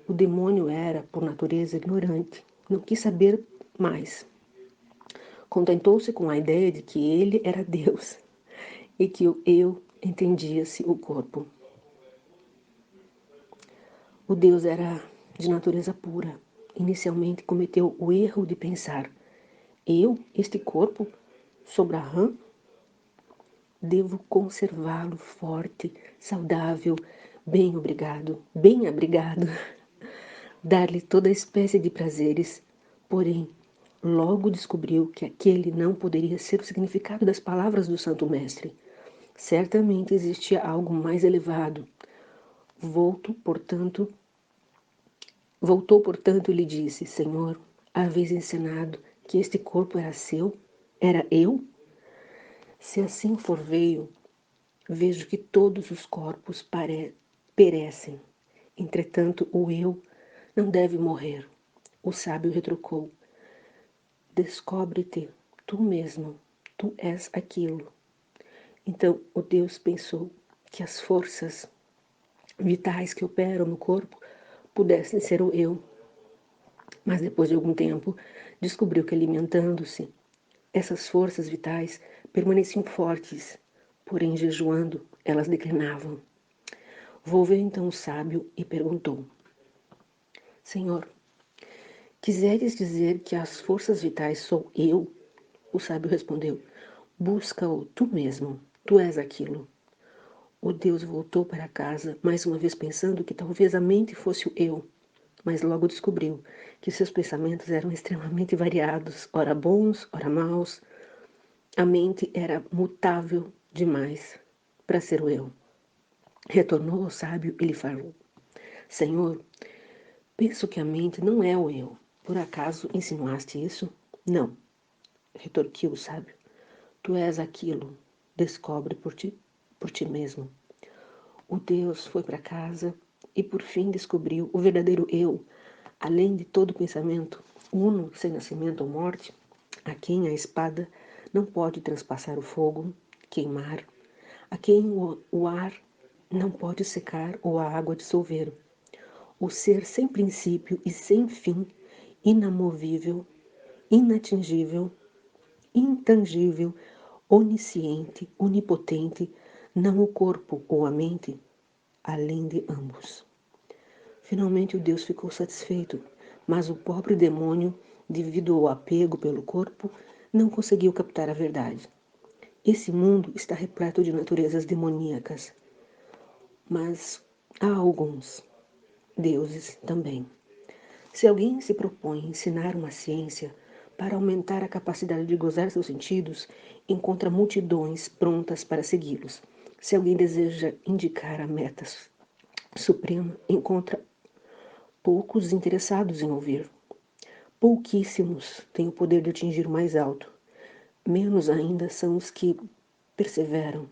O demônio era, por natureza, ignorante, não quis saber mais. Contentou-se com a ideia de que ele era Deus e que o eu entendia-se o corpo. O Deus era de natureza pura. Inicialmente cometeu o erro de pensar: eu, este corpo, sou Brahman, devo conservá-lo forte, saudável, bem abrigado, dar-lhe toda espécie de prazeres. Porém, logo descobriu que aquele não poderia ser o significado das palavras do Santo Mestre. Certamente existia algo mais elevado. Voltou, portanto, e lhe disse: Senhor, haveis ensinado que este corpo era seu? Era eu? Se assim for, vejo que todos os corpos perecem. Entretanto, o eu não deve morrer. O sábio retrucou: descobre-te tu mesmo, tu és aquilo. Então o Deus pensou que as forças vitais que operam no corpo pudessem ser o eu. Mas depois de algum tempo, descobriu que alimentando-se, essas forças vitais permaneciam fortes, porém jejuando, elas declinavam. Volveu então o sábio e perguntou: Senhor, quiseres dizer que as forças vitais sou eu? O sábio respondeu: busca-o tu mesmo, tu és aquilo. O Deus voltou para casa, mais uma vez pensando que talvez a mente fosse o eu, mas logo descobriu que seus pensamentos eram extremamente variados, ora bons, ora maus. A mente era mutável demais para ser o eu. Retornou ao sábio e lhe falou: Senhor, penso que a mente não é o eu. Por acaso insinuaste isso? Não, retorquiu o sábio. Tu és aquilo. Descobre por ti mesmo. O Deus foi para casa e por fim descobriu o verdadeiro eu, além de todo pensamento, uno sem nascimento ou morte, a quem a espada não pode transpassar o fogo, queimar, a quem o ar não pode secar ou a água dissolver. O ser sem princípio e sem fim, inamovível, inatingível, intangível, onisciente, onipotente, não o corpo ou a mente, além de ambos. Finalmente o Deus ficou satisfeito, mas o pobre demônio, devido ao apego pelo corpo, não conseguiu captar a verdade. Esse mundo está repleto de naturezas demoníacas, mas há alguns deuses também. Se alguém se propõe a ensinar uma ciência para aumentar a capacidade de gozar seus sentidos, encontra multidões prontas para segui-los. Se alguém deseja indicar a meta suprema, encontra poucos interessados em ouvir. Pouquíssimos têm o poder de atingir o mais alto. Menos ainda são os que perseveram.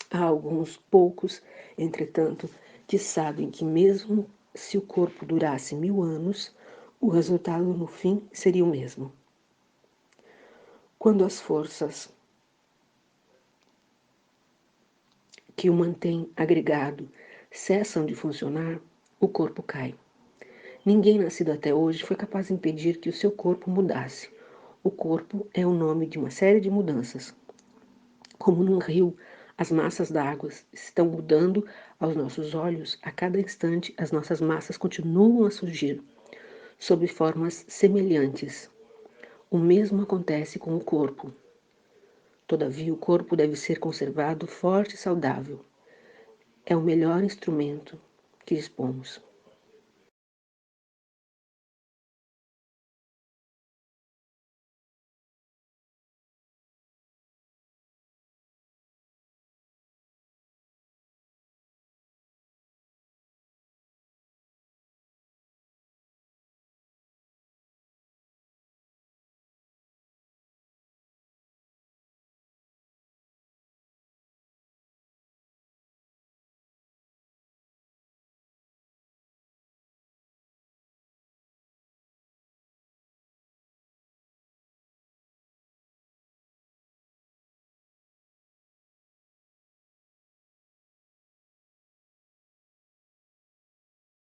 Há alguns poucos, entretanto, que sabem que mesmo se o corpo durasse 1000 anos, o resultado no fim seria o mesmo. Quando as forças que o mantêm agregado cessam de funcionar, o corpo cai. Ninguém nascido até hoje foi capaz de impedir que o seu corpo mudasse. O corpo é o nome de uma série de mudanças. Como num rio, as massas d'água estão mudando aos nossos olhos. A cada instante, as nossas massas continuam a surgir, sob formas semelhantes. O mesmo acontece com o corpo. Todavia, o corpo deve ser conservado forte e saudável. É o melhor instrumento que dispomos.